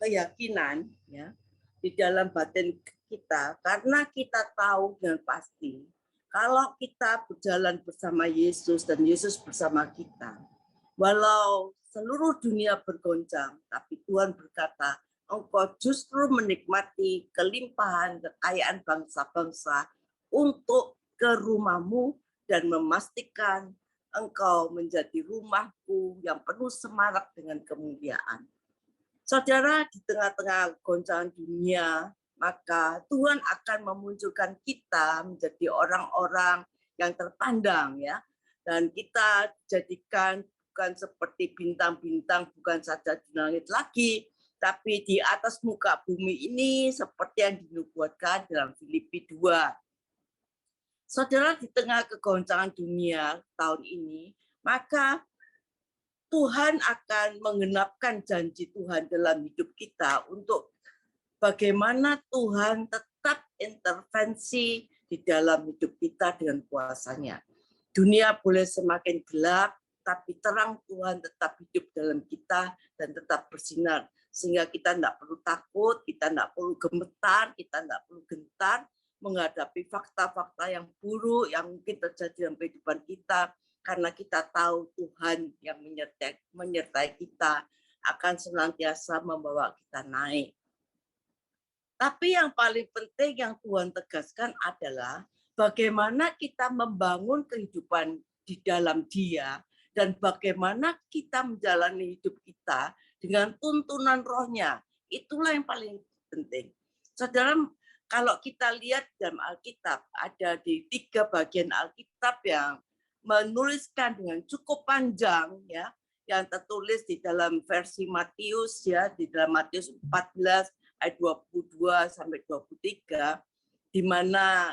keyakinan ya di dalam batin kita, karena kita tahu dengan pasti kalau kita berjalan bersama Yesus dan Yesus bersama kita, walau seluruh dunia bergoncang, tapi Tuhan berkata, engkau justru menikmati kelimpahan kekayaan bangsa-bangsa untuk ke rumahmu dan memastikan engkau menjadi rumahku yang penuh semarak dengan kemuliaan. Saudara, di tengah-tengah goncangan dunia, maka Tuhan akan memunculkan kita menjadi orang-orang yang terpandang ya. Dan kita jadikan bukan seperti bintang-bintang, bukan saja di langit lagi, tapi di atas muka bumi ini seperti yang dinubuatkan dalam Filipi 2. Saudara, di tengah kegoncangan dunia tahun ini, maka Tuhan akan menggenapkan janji Tuhan dalam hidup kita untuk bagaimana Tuhan tetap intervensi di dalam hidup kita dengan kuasa-Nya. Dunia boleh semakin gelap, tapi terang Tuhan tetap hidup dalam kita dan tetap bersinar. Sehingga kita tidak perlu takut, kita tidak perlu gemetar, kita tidak perlu gentar menghadapi fakta-fakta yang buruk yang mungkin terjadi dalam kehidupan kita. Karena kita tahu Tuhan yang menyertai kita akan senantiasa membawa kita naik. Tapi yang paling penting yang Tuhan tegaskan adalah bagaimana kita membangun kehidupan di dalam Dia dan bagaimana kita menjalani hidup kita dengan tuntunan Roh-Nya. Itulah yang paling penting. Saudara, kalau kita lihat dalam Alkitab, ada di 3 bagian Alkitab yang menuliskan dengan cukup panjang ya, yang tertulis di dalam versi Matius ya, di dalam Matius 14 ayat 22 sampai 23, di mana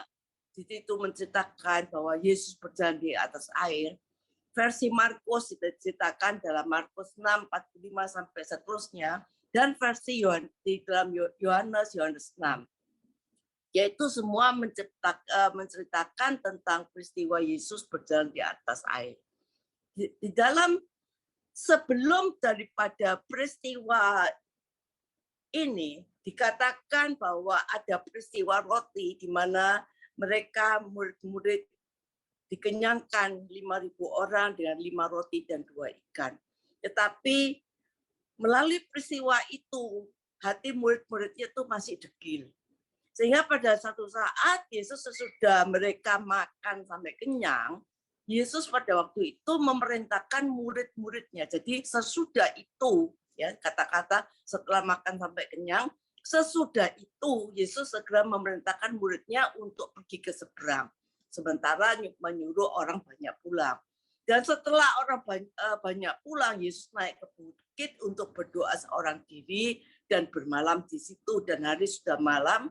di situ menceritakan bahwa Yesus berjalan di atas air. Versi Markus diceritakan dalam Markus 6 45 sampai seterusnya, dan versi di dalam Yohanes 6. Yaitu semua menceritakan tentang peristiwa Yesus berjalan di atas air. Di dalam sebelum daripada peristiwa ini dikatakan bahwa ada peristiwa roti di mana mereka murid-murid dikenyangkan 5.000 orang dengan 5 roti dan 2 ikan. Tetapi melalui peristiwa itu hati murid-muridnya itu masih degil. Sehingga pada satu saat Yesus sesudah mereka makan sampai kenyang, Yesus pada waktu itu memerintahkan murid-muridnya. Jadi sesudah itu, ya kata-kata setelah makan sampai kenyang, sesudah itu Yesus segera memerintahkan muridnya untuk pergi ke seberang. Sementara menyuruh orang banyak pulang. Dan setelah orang banyak pulang, Yesus naik ke bukit untuk berdoa seorang diri dan bermalam di situ. Dan hari sudah malam.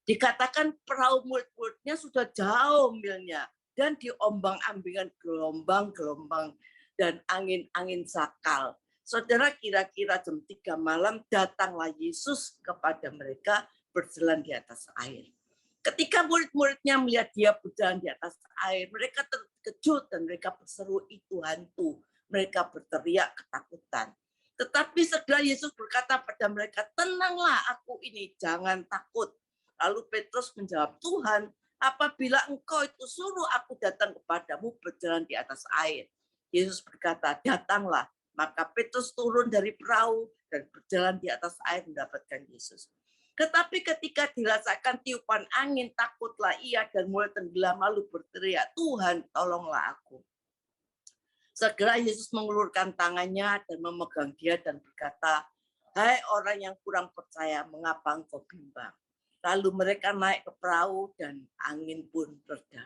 Dikatakan perahu murid-muridnya sudah jauh milnya dan diombang-ambingan gelombang-gelombang dan angin-angin sakal. Saudara, kira-kira jam 3 malam datanglah Yesus kepada mereka berjalan di atas air. Ketika murid-muridnya melihat dia berjalan di atas air, mereka terkejut dan mereka berseru, itu hantu. Mereka berteriak ketakutan. Tetapi segera Yesus berkata pada mereka, tenanglah, aku ini, jangan takut. Lalu Petrus menjawab, Tuhan, apabila engkau itu suruh aku datang kepadamu berjalan di atas air. Yesus berkata, datanglah. Maka Petrus turun dari perahu dan berjalan di atas air mendapatkan Yesus. Tetapi ketika dirasakan tiupan angin, takutlah ia dan mulai tenggelam lalu berteriak, Tuhan, tolonglah aku. Segera Yesus mengulurkan tangannya dan memegang dia dan berkata, hai orang yang kurang percaya, mengapa engkau bimbang? Lalu mereka naik ke perahu dan angin pun reda.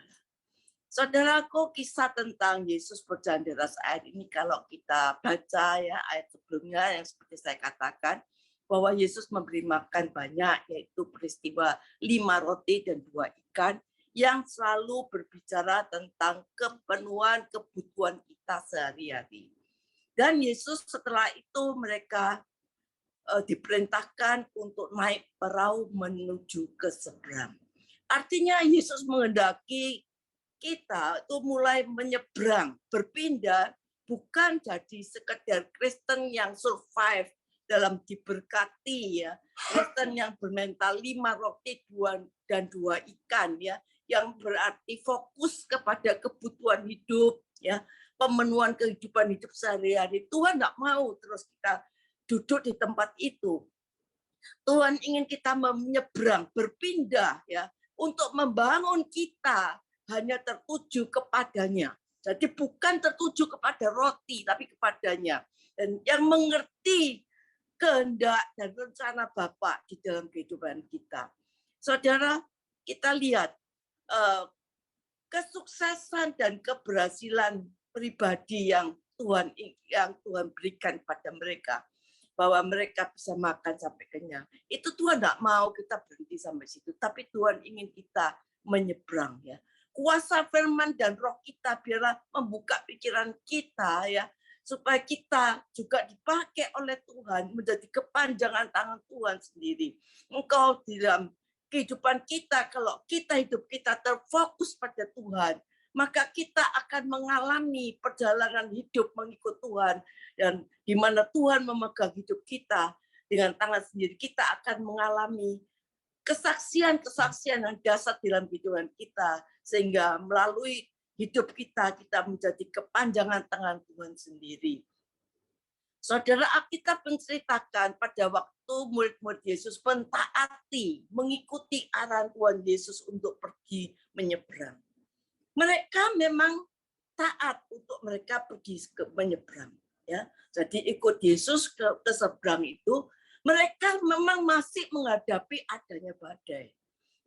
Saudaraku, kisah tentang Yesus berjalan di atas air ini kalau kita baca ya ayat sebelumnya yang seperti saya katakan bahwa Yesus memberi makan banyak, yaitu peristiwa 5 roti dan 2 ikan yang selalu berbicara tentang kepenuhan kebutuhan kita sehari-hari. Dan Yesus setelah itu mereka diperintahkan untuk naik perahu menuju ke seberang. Artinya Yesus menghendaki kita itu mulai menyeberang, berpindah, bukan jadi sekedar Kristen yang survive dalam diberkati ya. Kristen yang bermental 5 roti dan 2 ikan ya, yang berarti fokus kepada kebutuhan hidup ya, pemenuhan kehidupan hidup sehari-hari. Tuhan enggak mau terus kita duduk di tempat itu. Tuhan ingin kita menyeberang, berpindah ya, untuk membangun kita hanya tertuju kepadanya. Jadi bukan tertuju kepada roti, tapi kepadanya. Dan yang mengerti kehendak dan rencana Bapa di dalam kehidupan kita. Saudara, kita lihat kesuksesan dan keberhasilan pribadi yang Tuhan berikan pada mereka, bahwa mereka bisa makan sampai kenyang. Itu Tuhan tidak mau kita berhenti sampai situ, tapi Tuhan ingin kita menyeberang ya. Kuasa firman dan roh kita biarlah membuka pikiran kita ya, supaya kita juga dipakai oleh Tuhan menjadi kepanjangan tangan Tuhan sendiri. Engkau di dalam kehidupan kita, kalau hidup kita terfokus pada Tuhan, maka kita akan mengalami perjalanan hidup mengikut Tuhan, dan di mana Tuhan memegang hidup kita dengan tangan sendiri, kita akan mengalami kesaksian-kesaksian yang dahsyat dalam kehidupan kita, sehingga melalui hidup kita menjadi kepanjangan tangan Tuhan sendiri. Saudara, Alkitab menceritakan pada waktu murid-murid Yesus mentaati, mengikuti arahan Tuhan Yesus untuk pergi menyeberang. Mereka memang taat untuk mereka pergi menyeberang. Ya, jadi ikut Yesus ke seberang itu, mereka memang masih menghadapi adanya badai.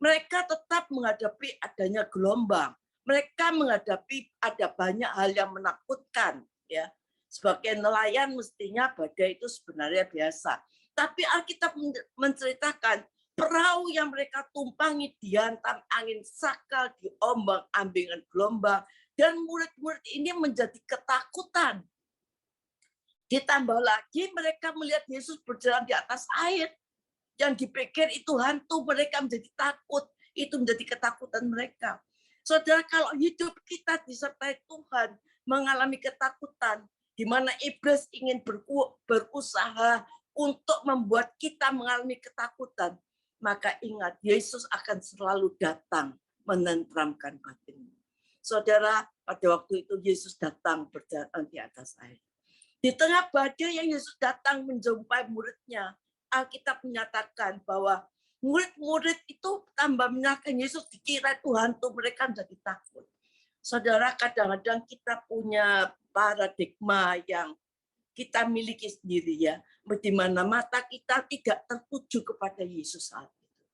Mereka tetap menghadapi adanya gelombang. Mereka menghadapi ada banyak hal yang menakutkan. Ya, sebagai nelayan mestinya badai itu sebenarnya biasa. Tapi Alkitab menceritakan perahu yang mereka tumpangi dihantam angin sakal, diombang-ambingkan gelombang, dan murid-murid ini menjadi ketakutan. Ditambah lagi mereka melihat Yesus berjalan di atas air, yang dipikir itu hantu, mereka menjadi takut. Itu menjadi ketakutan mereka. Saudara, kalau hidup kita disertai Tuhan, mengalami ketakutan, di mana iblis ingin berusaha untuk membuat kita mengalami ketakutan, maka ingat, Yesus akan selalu datang menenteramkan batinmu. Saudara, pada waktu itu Yesus datang berjalan di atas air. Di tengah badai yang Yesus datang menjumpai muridnya, Alkitab menyatakan bahwa murid-murid itu tambah menyalahkan Yesus, dikira itu hantu, mereka menjadi takut. Saudara, kadang-kadang kita punya paradigma yang kita miliki sendiri ya, di mana mata kita tidak tertuju kepada Yesus saat itu.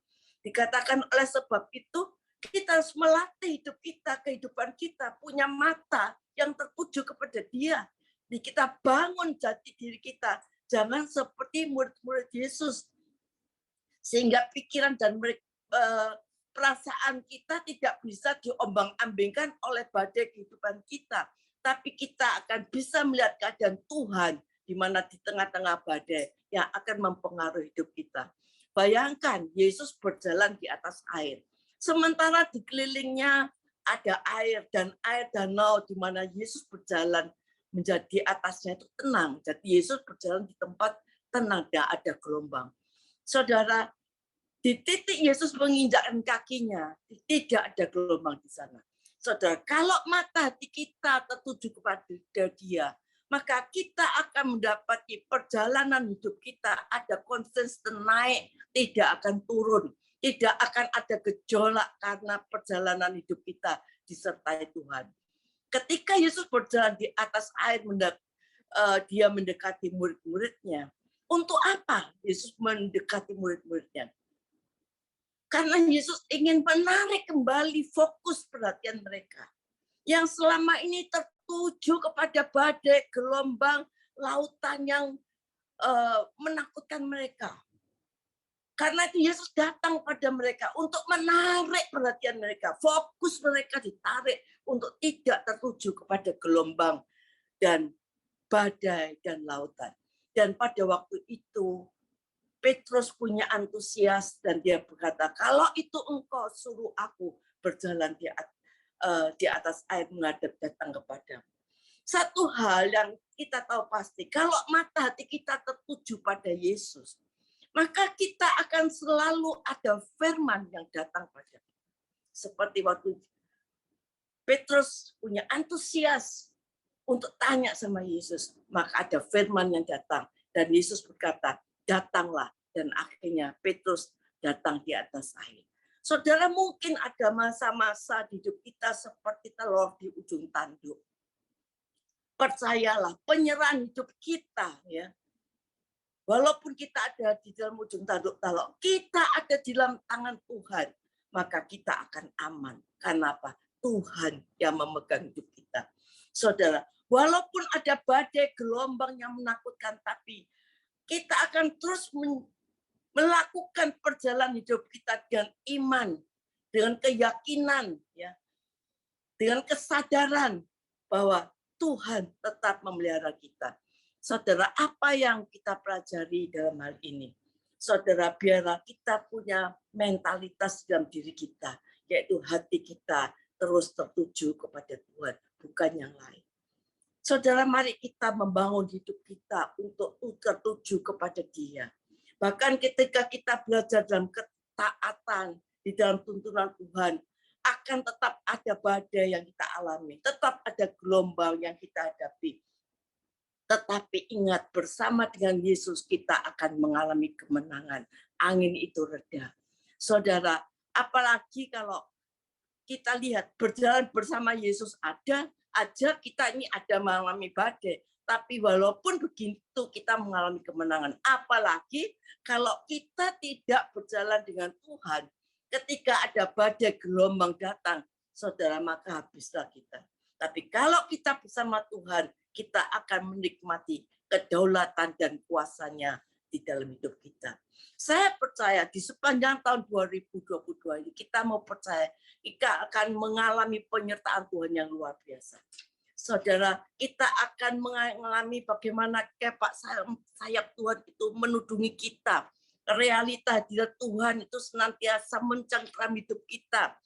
Dikatakan oleh sebab itu, kita harus melatih hidup kita, kehidupan kita, punya mata yang tertuju kepada Dia. Kita bangun jati diri kita, jangan seperti murid-murid Yesus, sehingga pikiran dan perasaan kita tidak bisa diombang-ambingkan oleh badai kehidupan kita. Tapi kita akan bisa melihat keadaan Tuhan di mana di tengah-tengah badai yang akan mempengaruhi hidup kita. Bayangkan Yesus berjalan di atas air. Sementara di kelilingnya ada air dan air danau di mana Yesus berjalan menjadi atasnya itu tenang. Jadi Yesus berjalan di tempat tenang, tidak ada gelombang. Saudara, di titik Yesus menginjakkan kakinya, tidak ada gelombang di sana. Saudara, kalau mata hati kita tertuju kepada Dia, maka kita akan mendapati perjalanan hidup kita ada konsisten naik, tidak akan turun. Tidak akan ada gejolak karena perjalanan hidup kita disertai Tuhan. Ketika Yesus berjalan di atas air, dia mendekati murid-muridnya. Untuk apa Yesus mendekati murid-muridnya? Karena Yesus ingin menarik kembali fokus perhatian mereka. Yang selama ini tertuju kepada badai, gelombang, lautan yang menakutkan mereka. Karena itu Yesus datang pada mereka untuk menarik perhatian mereka. Fokus mereka ditarik untuk tidak tertuju kepada gelombang dan badai dan lautan. Dan pada waktu itu Petrus punya antusias dan dia berkata, kalau itu engkau suruh aku berjalan di atas air menghadap datang kepadamu. Satu hal yang kita tahu pasti, kalau mata hati kita tertuju pada Yesus, maka kita akan selalu ada firman yang datang pada kita. Seperti waktu Petrus punya antusias untuk tanya sama Yesus, maka ada firman yang datang. Dan Yesus berkata, datanglah. Dan akhirnya Petrus datang di atas air. Saudara, mungkin ada masa-masa di hidup kita seperti telur di ujung tanduk. Percayalah, penyerahan hidup kita, ya, walaupun kita ada di dalam ujung tanduk, kalau kita ada di dalam tangan Tuhan, maka kita akan aman. Karena apa? Tuhan yang memegang hidup kita. Saudara, walaupun ada badai gelombang yang menakutkan, tapi kita akan terus melakukan perjalanan hidup kita dengan iman, dengan keyakinan, ya, dengan kesadaran bahwa Tuhan tetap memelihara kita. Saudara, apa yang kita pelajari dalam hal ini? Saudara, biarlah kita punya mentalitas dalam diri kita, yaitu hati kita terus tertuju kepada Tuhan, bukan yang lain. Saudara, mari kita membangun hidup kita untuk tertuju kepada Dia. Bahkan ketika kita belajar dalam ketaatan, di dalam tuntunan Tuhan, akan tetap ada badai yang kita alami, tetap ada gelombang yang kita hadapi. Tetapi ingat, bersama dengan Yesus kita akan mengalami kemenangan. Angin itu reda. Saudara, apalagi kalau kita lihat berjalan bersama Yesus aja kita ini ada mengalami badai. Tapi walaupun begitu kita mengalami kemenangan. Apalagi kalau kita tidak berjalan dengan Tuhan. Ketika ada badai gelombang datang, saudara, maka habislah kita. Tapi kalau kita bersama Tuhan, kita akan menikmati kedaulatan dan kuasanya di dalam hidup kita. Saya percaya di sepanjang tahun 2022 ini kita mau percaya kita akan mengalami penyertaan Tuhan yang luar biasa. Saudara, kita akan mengalami bagaimana kepak sayap Tuhan itu menudungi kita. Realita di Tuhan itu senantiasa mencengkram hidup kita.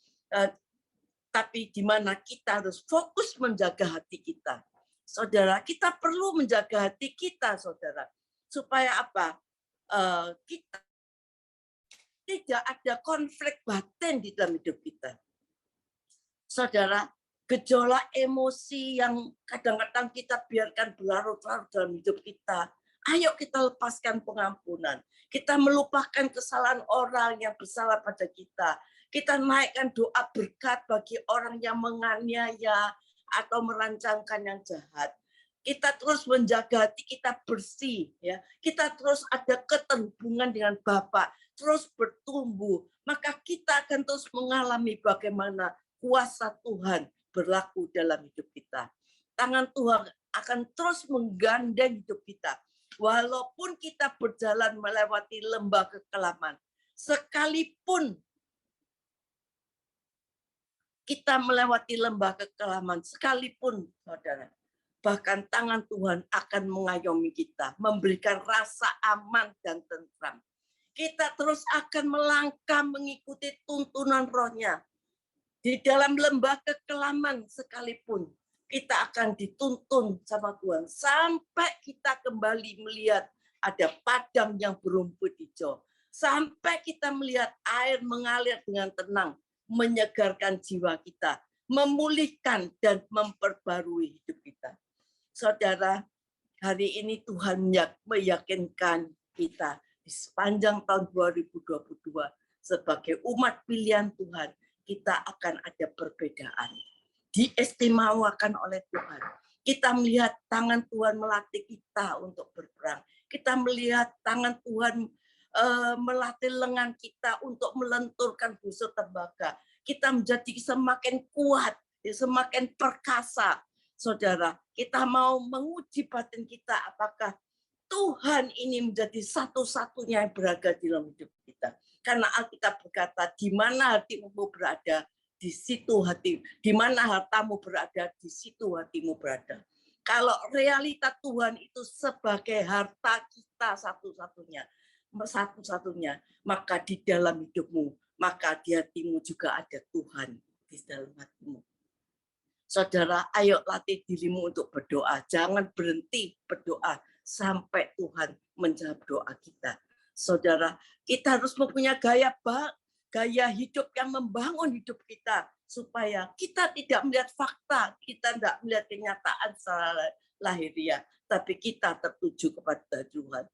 Tapi di mana kita harus fokus menjaga hati kita. Saudara, kita perlu menjaga hati kita, saudara. Supaya apa? Kita tidak ada konflik batin di dalam hidup kita. Saudara, gejolak emosi yang kadang-kadang kita biarkan berlarut-larut dalam hidup kita. Ayo kita lepaskan pengampunan. Kita melupakan kesalahan orang yang bersalah pada kita. Kita naikkan doa berkat bagi orang yang menganiaya atau merancangkan yang jahat. Kita terus menjaga hati kita bersih, ya. Kita terus ada keterhubungan dengan Bapa, terus bertumbuh. Maka kita akan terus mengalami bagaimana kuasa Tuhan berlaku dalam hidup kita. Tangan Tuhan akan terus menggandeng hidup kita. Walaupun kita berjalan melewati lembah kekelaman, sekalipun kita melewati lembah kekelaman, sekalipun, saudara, bahkan tangan Tuhan akan mengayomi kita, memberikan rasa aman dan tentram. Kita terus akan melangkah mengikuti tuntunan Roh-Nya. Di dalam lembah kekelaman sekalipun, kita akan dituntun sama Tuhan. Sampai kita kembali melihat ada padang yang berumput hijau. Sampai kita melihat air mengalir dengan tenang, menyegarkan jiwa kita, memulihkan dan memperbarui hidup kita. Saudara, hari ini Tuhan meyakinkan kita di sepanjang tahun 2022 sebagai umat pilihan Tuhan, kita akan ada perbedaan. Diistimewakan oleh Tuhan. Kita melihat tangan Tuhan melatih kita untuk berperang. Kita melihat tangan Tuhan melatih lengan kita untuk melenturkan busur tembaga. Kita menjadi semakin kuat, semakin perkasa. Saudara, kita mau menguji batin kita apakah Tuhan ini menjadi satu-satunya yang berada di dalam hidup kita. Karena Alkitab berkata, di mana hatimu berada, di situ hati, di mana hartamu berada, di situ hatimu berada. Kalau realita Tuhan itu sebagai harta kita satu-satunya, maka di dalam hidupmu, maka di hatimu juga ada Tuhan di dalam hatimu. Saudara, ayo latih dirimu untuk berdoa. Jangan berhenti berdoa sampai Tuhan menjawab doa kita. Saudara, kita harus mempunyai gaya hidup yang membangun hidup kita supaya kita tidak melihat fakta, kita tidak melihat kenyataan secara lahiriah, tapi kita tertuju kepada Tuhan.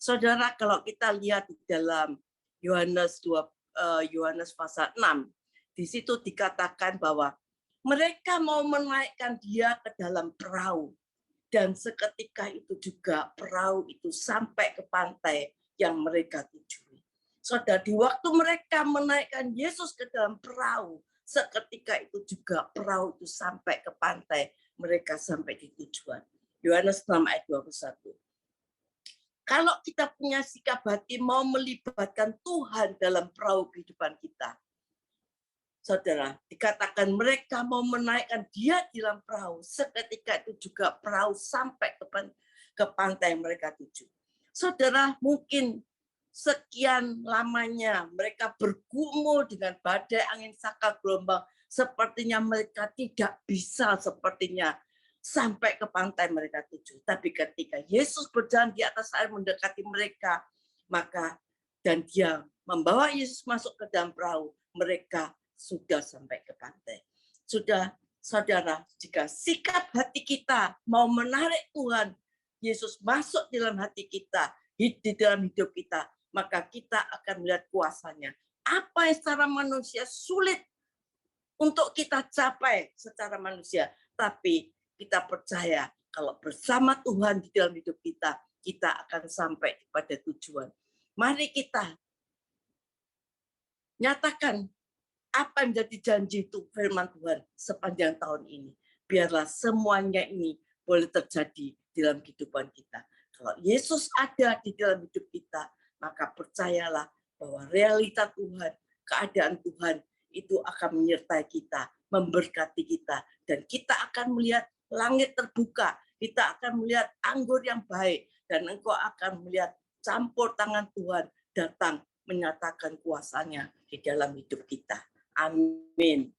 Saudara, kalau kita lihat di dalam Yohanes pasal 6, di situ dikatakan bahwa mereka mau menaikkan dia ke dalam perahu. Dan seketika itu juga perahu itu sampai ke pantai yang mereka tuju. Saudara, di waktu mereka menaikkan Yesus ke dalam perahu, seketika itu juga perahu itu sampai ke pantai, mereka sampai di tujuan. Yohanes 6 ayat 21. Kalau kita punya sikap hati mau melibatkan Tuhan dalam perahu kehidupan kita, saudara, dikatakan mereka mau menaikkan dia di dalam perahu. Seketika itu juga perahu sampai ke pantai mereka tuju. Saudara, mungkin sekian lamanya mereka bergumul dengan badai, angin, saka, gelombang. Sepertinya mereka tidak bisa sampai ke pantai mereka tuju. Tapi ketika Yesus berjalan di atas air mendekati mereka, maka dan dia membawa Yesus masuk ke dalam perahu, mereka sudah sampai ke pantai. Sudah, saudara, jika sikap hati kita mau menarik Tuhan Yesus masuk di dalam hati kita, di dalam hidup kita, maka kita akan melihat kuasanya. Apa yang secara manusia sulit untuk kita capai secara manusia, tapi kita percaya kalau bersama Tuhan di dalam hidup kita, kita akan sampai pada tujuan. Mari kita nyatakan apa yang menjadi janji itu firman Tuhan sepanjang tahun ini. Biarlah semuanya ini boleh terjadi dalam kehidupan kita. Kalau Yesus ada di dalam hidup kita, maka percayalah bahwa realita Tuhan, keadaan Tuhan itu akan menyertai kita, memberkati kita. Dan kita akan melihat langit terbuka, kita akan melihat anggur yang baik, dan engkau akan melihat campur tangan Tuhan datang menyatakan kuasanya di dalam hidup kita. Amin.